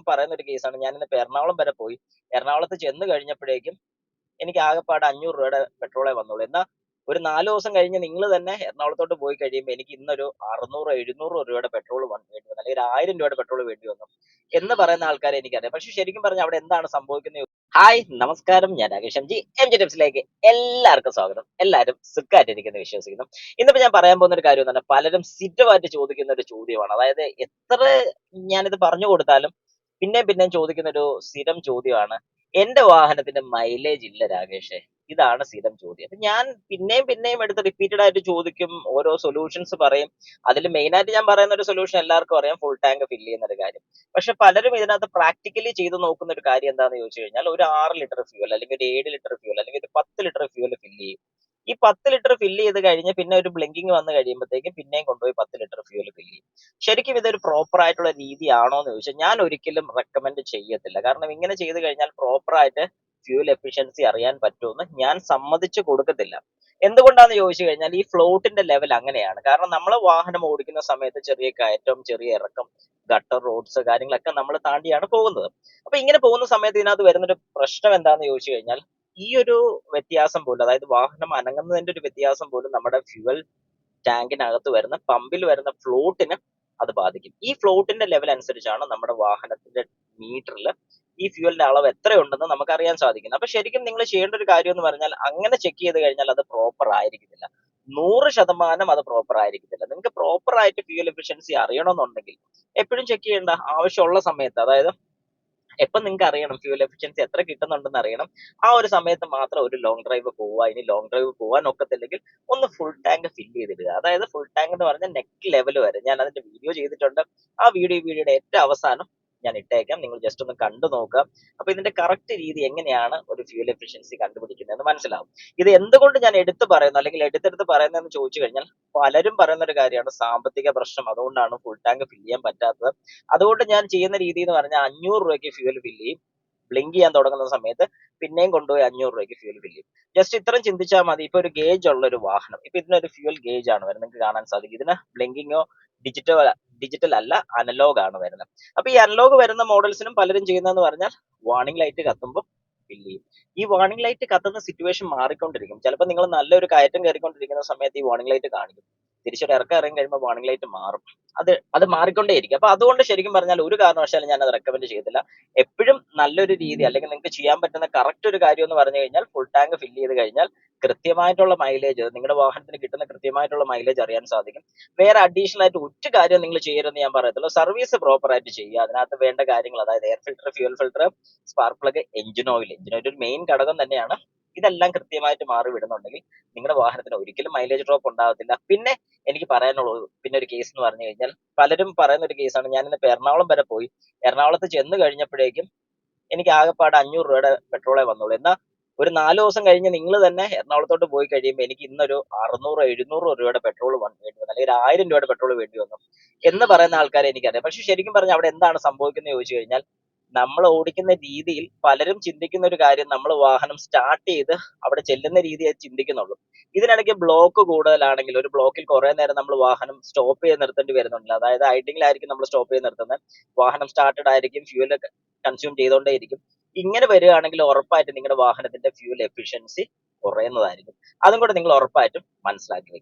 പറയുന്ന ഒരു കേസാണ്. ഞാൻ ഇന്നിപ്പോ എറണാകുളം വരെ പോയി. എറണാകുളത്ത് ചെന്ന് കഴിഞ്ഞപ്പോഴേക്കും എനിക്ക് ആകെപ്പാടെ 500 രൂപയുടെ പെട്രോളേ വന്നുള്ളൂ. എന്നാ ഒരു 4 ദിവസം കഴിഞ്ഞ് നിങ്ങൾ തന്നെ എറണാകുളത്തോട്ട് പോയി കഴിയുമ്പോൾ എനിക്ക് ഇന്നൊരു 600 700 രൂപയുടെ പെട്രോൾ വേണ്ടി വന്നു, അല്ലെങ്കിൽ ഒരു 1000 രൂപയുടെ പെട്രോൾ വേണ്ടി വന്നു എന്ന് പറയുന്ന ആൾക്കാരെ എനിക്കറിയാം. പക്ഷെ ശരിക്കും പറഞ്ഞാൽ അവിടെ എന്താണ് സംഭവിക്കുന്നത്? ഹായ്, നമസ്കാരം. ഞാൻ രാകേഷ് എം ജി ടിപ്സിലേക്ക് എല്ലാവർക്കും സ്വാഗതം. എല്ലാവരും സുഖമായിട്ടിരിക്കുന്നു വിശ്വസിക്കുന്നു. ഇന്നിപ്പോ ഞാൻ പറയാൻ പോകുന്ന ഒരു കാര്യം എന്ന് പറഞ്ഞാൽ പലരും സ്ഥിരമായിട്ട് ചോദിക്കുന്ന ഒരു ചോദ്യമാണ്. അതായത് എത്ര ഞാനിത് പറഞ്ഞു കൊടുത്താലും പിന്നെയും ചോദിക്കുന്ന ഒരു സ്ഥിരം ചോദ്യമാണ്, എന്റെ വാഹനത്തിന്റെ മൈലേജ് ഇല്ല രാകേഷേ. ഇതാണ് സ്ഥിരം ചോദ്യം. അപ്പൊ ഞാൻ പിന്നെയും എടുത്ത് റിപ്പീറ്റഡ് ആയിട്ട് ചോദിക്കും, ഓരോ സൊല്യൂഷൻസ് പറയും. അതിൽ മെയിൻ ആയിട്ട് ഞാൻ പറയുന്ന ഒരു സൊല്യൂഷൻ എല്ലാവർക്കും അറിയാം, ഫുൾ ടാങ്ക് ഫില്ല് ചെയ്യുന്ന ഒരു കാര്യം. പക്ഷെ പലരും ഇതിനകത്ത് പ്രാക്ടിക്കലി ചെയ്ത് നോക്കുന്ന ഒരു കാര്യം എന്താണെന്ന് ചോദിച്ചു കഴിഞ്ഞാൽ, ഒരു 6 ലിറ്റർ ഫ്യൂൽ അല്ലെങ്കിൽ ഒരു 7 ലിറ്റർ ഫ്യൂൽ അല്ലെങ്കിൽ ഒരു 10 ലിറ്റർ ഫ്യൂൽ ഫില്ല് ചെയ്യും. ഈ 10 ലിറ്റർ ഫില്ല് ചെയ്ത് കഴിഞ്ഞ് പിന്നെ ഒരു ബ്ലിങ്കിങ് വന്നു കഴിയുമ്പോഴത്തേക്കും പിന്നെയും കൊണ്ടുപോയി 10 ലിറ്റർ ഫ്യൂൽ ഫില്ല് ചെയ്യും. ശരിക്കും ഇതൊരു പ്രോപ്പർ ആയിട്ടുള്ള രീതിയാണോ എന്ന് ചോദിച്ചാൽ ഞാൻ ഒരിക്കലും റെക്കമെൻഡ് ചെയ്യത്തില്ല. കാരണം ഇങ്ങനെ ചെയ്ത് കഴിഞ്ഞാൽ പ്രോപ്പർ ആയിട്ട് ഫ്യൂൽ എഫിഷ്യൻസി അറിയാൻ പറ്റുമെന്ന് ഞാൻ സമ്മതിച്ചു കൊടുക്കത്തില്ല. എന്തുകൊണ്ടാന്ന് ചോദിച്ചു കഴിഞ്ഞാൽ ഈ ഫ്ലോട്ടിന്റെ ലെവൽ അങ്ങനെയാണ്. കാരണം നമ്മൾ വാഹനം ഓടിക്കുന്ന സമയത്ത് ചെറിയ കയറ്റം, ചെറിയ ഇറക്കം, ഗട്ടർ റോഡ്സ് കാര്യങ്ങളൊക്കെ നമ്മൾ താണ്ടിയാണ് പോകുന്നത്. അപ്പൊ ഇങ്ങനെ പോകുന്ന സമയത്ത് ഇതിനകത്ത് വരുന്നൊരു പ്രശ്നം എന്താന്ന് ചോദിച്ചു കഴിഞ്ഞാൽ, ഈ ഒരു വ്യത്യാസം പോലും, അതായത് വാഹനം അനങ്ങുന്നതിന്റെ ഒരു വ്യത്യാസം പോലും നമ്മുടെ ഫ്യൂവൽ ടാങ്കിനകത്ത് വരുന്ന പമ്പിൽ വരുന്ന ഫ്ലോട്ടിന് അത് ബാധിക്കും. ഈ ഫ്ലോട്ടിന്റെ ലെവൽ അനുസരിച്ചാണ് നമ്മുടെ വാഹനത്തിന്റെ മീറ്ററിൽ ഈ ഫ്യൂവലിന്റെ അളവ് എത്രയുണ്ടെന്ന് നമുക്ക് അറിയാൻ സാധിക്കുന്നത്. അപ്പൊ ശരിക്കും നിങ്ങൾ ചെയ്യേണ്ട ഒരു കാര്യം എന്ന് പറഞ്ഞാൽ, അങ്ങനെ ചെക്ക് ചെയ്ത് കഴിഞ്ഞാൽ അത് പ്രോപ്പർ ആയിരിക്കത്തില്ല. 100% അത് പ്രോപ്പർ ആയിരിക്കത്തില്ല. നിങ്ങൾക്ക് പ്രോപ്പർ ആയിട്ട് ഫ്യൂൽ എഫിഷ്യൻസി അറിയണമെന്നുണ്ടെങ്കിൽ എപ്പോഴും ചെക്ക് ചെയ്യേണ്ട ആവശ്യമുള്ള സമയത്ത്, അതായത് എപ്പൊ നിങ്ങൾക്ക് അറിയണം ഫ്യൂൽ എഫിഷ്യൻസി എത്ര കിട്ടുന്നുണ്ടെന്ന് അറിയണം, ആ ഒരു സമയത്ത് മാത്രം ഒരു ലോങ് ഡ്രൈവ് പോവുക. ഇനി ലോങ് ഡ്രൈവ് പോകാൻ ഒക്കത്തില്ലെങ്കിൽ ഒന്ന് ഫുൾ ടാങ്ക് ഫില്ല് ചെയ്തിടുക. അതായത് ഫുൾ ടാങ്ക് എന്ന് പറഞ്ഞാൽ നെക്ക് ലെവൽ വരെ. ഞാൻ അതിന്റെ വീഡിയോ ചെയ്തിട്ടുണ്ട്. ആ വീഡിയോയുടെ ഏറ്റവും അവസാനം ഞാൻ ഇട്ടേക്കാം, നിങ്ങൾ ജസ്റ്റ് ഒന്ന് കണ്ടു നോക്കുക. അപ്പൊ ഇതിന്റെ കറക്റ്റ് രീതി എങ്ങനെയാണ് ഒരു ഫ്യൂൽ എഫിഷ്യൻസി കണ്ടുപിടിക്കുന്നതെന്ന് മനസ്സിലാവും. ഇത് എന്തുകൊണ്ട് ഞാൻ എടുത്തു പറയുന്നു, അല്ലെങ്കിൽ എടുത്തെടുത്ത് പറയുന്നതെന്ന് ചോദിച്ചു കഴിഞ്ഞാൽ, പലരും പറയുന്ന ഒരു കാര്യമാണ് സാമ്പത്തിക പ്രശ്നം, അതുകൊണ്ടാണ് ഫുൾ ടാങ്ക് ഫില്ല് ചെയ്യാൻ പറ്റാത്തത്. അതുകൊണ്ട് ഞാൻ ചെയ്യുന്ന രീതി എന്ന് പറഞ്ഞാൽ 500 രൂപയ്ക്ക് ഫ്യൂൽ ഫില്ല് ചെയ്യും. ബ്ലിങ്ക് ചെയ്യാൻ തുടങ്ങുന്ന സമയത്ത് പിന്നെയും കൊണ്ടുപോയി 500 രൂപയ്ക്ക് ഫ്യൂൽ ഫില്ല് ചെയ്യും. ജസ്റ്റ് ഇത്രയും ചിന്തിച്ചാൽ മതി. ഇപ്പൊ ഒരു ഗേജ് ഉള്ള ഒരു വാഹനം, ഇപ്പൊ ഇതിനൊരു ഫ്യൂൽ ഗേജ് ആണ് വരുന്നത്, നിങ്ങൾക്ക് കാണാൻ സാധിക്കും. ഇതിന് ബ്ലിങ്കിങ്ങോ ഡിജിറ്റൽ അല്ല, അനലോഗ് ആണ് വരുന്നത്. അപ്പൊ ഈ അനലോഗ് വരുന്ന മോഡൽസിനും പലരും ചെയ്യുന്നതെന്ന് പറഞ്ഞാൽ വാർണിംഗ് ലൈറ്റ് കത്തുമ്പോൾ ഫില്ല് ചെയ്യും. ഈ വാർണിംഗ് ലൈറ്റ് കത്തുന്ന സിറ്റുവേഷൻ മാറിക്കൊണ്ടിരിക്കും. ചിലപ്പോൾ നിങ്ങൾ നല്ലൊരു കയറ്റം കയറിക്കൊണ്ടിരിക്കുന്ന സമയത്ത് ഈ വാർണിംഗ് ലൈറ്റ് കാണിക്കും. തിരിച്ചൊരു ഇറക്കം ഇറങ്ങി കഴിയുമ്പോൾ വാർണിംഗ് ലൈറ്റ് മാറും. അത് മാറിക്കൊണ്ടേയിരിക്കും. അപ്പൊ അതുകൊണ്ട് ശരിക്കും പറഞ്ഞാൽ ഒരു കാരണവശാലും ഞാൻ അത് റെക്കമെൻഡ് ചെയ്തില്ല. എപ്പോഴും നല്ലൊരു രീതി, അല്ലെങ്കിൽ നിങ്ങൾക്ക് ചെയ്യാൻ പറ്റുന്ന കറക്റ്റ് ഒരു കാര്യം എന്ന് പറഞ്ഞു കഴിഞ്ഞാൽ, ഫുൾ ടാങ്ക് ഫില്ല് ചെയ്ത് കഴിഞ്ഞാൽ കൃത്യമായിട്ടുള്ള മൈലേജ്, നിങ്ങളുടെ വാഹനത്തിന് കിട്ടുന്ന കൃത്യമായിട്ടുള്ള മൈലേജ് അറിയാൻ സാധിക്കും. വേറെ അഡീഷണൽ ആയിട്ട് ഒറ്റ കാര്യം നിങ്ങൾ ചെയ്യരുതെന്ന് ഞാൻ പറയത്തുള്ളൂ. സർവീസ് പ്രോപ്പർ ആയിട്ട് ചെയ്യുക. അതിനകത്ത് വേണ്ട കാര്യങ്ങൾ, അതായത് air filter, fuel filter, spark plug, engine oil ഒരു മെയിൻ ഘടകം തന്നെയാണ്. ഇതെല്ലാം കൃത്യമായിട്ട് മാറി വിടുന്നുണ്ടെങ്കിൽ നിങ്ങളുടെ വാഹനത്തിന് ഒരിക്കലും മൈലേജ് ഡ്രോപ്പ് ഉണ്ടാകത്തില്ല. പിന്നെ എനിക്ക് പറയാനുള്ളത്, പിന്നെ ഒരു കേസ് എന്ന് പറഞ്ഞു കഴിഞ്ഞാൽ, പലരും പറയുന്ന ഒരു കേസാണ്. ഞാൻ ഇന്നിപ്പോ എറണാകുളം വരെ പോയി. എറണാകുളത്ത് ചെന്ന് കഴിഞ്ഞപ്പോഴേക്കും എനിക്ക് ആകെപ്പാടെ 500 രൂപയുടെ പെട്രോളേ വന്നുള്ളൂ. എന്നാൽ ഒരു 4 ദിവസം കഴിഞ്ഞ് നിങ്ങൾ തന്നെ എറണാകുളത്തോട്ട് പോയി കഴിയുമ്പോൾ എനിക്ക് ഇന്നൊരു 600 700 രൂപയുടെ പെട്രോൾ വേണ്ടി വന്നു, അല്ലെങ്കിൽ ഒരു 1000 രൂപയുടെ പെട്രോൾ വേണ്ടി വന്നു എന്ന് പറയുന്ന ആൾക്കാരെ എനിക്കറിയാം. പക്ഷെ ശരിക്കും പറഞ്ഞാൽ അവിടെ എന്താണ് സംഭവിക്കുന്നത് ചോദിച്ചു കഴിഞ്ഞാൽ, നമ്മൾ ഓടിക്കുന്ന രീതിയിൽ പലരും ചിന്തിക്കുന്ന ഒരു കാര്യം, നമ്മൾ വാഹനം സ്റ്റാർട്ട് ചെയ്ത് അവിടെ ചെല്ലുന്ന രീതിയെ ചിന്തിക്കുന്നുള്ളൂ. ഇതിനിടയ്ക്ക് ബ്ലോക്ക് കൂടുതലാണെങ്കിൽ, ഒരു ബ്ലോക്കിൽ കുറെ നേരം നമ്മൾ വാഹനം സ്റ്റോപ്പ് ചെയ്ത് നിർത്തേണ്ടി വരുന്നുണ്ട്. അതായത് ഐഡിങ്ങിലായിരിക്കും നമ്മൾ സ്റ്റോപ്പ് ചെയ്ത് നിർത്തുന്നത്, വാഹനം സ്റ്റാർട്ടഡ് ആയിരിക്കും, ഫ്യൂൽ കൺസ്യൂം ചെയ്തുകൊണ്ടേയിരിക്കും. ഇങ്ങനെ വരികയാണെങ്കിൽ ഉറപ്പായിട്ടും നിങ്ങളുടെ വാഹനത്തിന്റെ ഫ്യൂൽ എഫിഷ്യൻസി കുറയുന്നതായിരിക്കും. അതും കൂടെ നിങ്ങൾ ഉറപ്പായിട്ടും മനസ്സിലാക്കി വെക്കുക.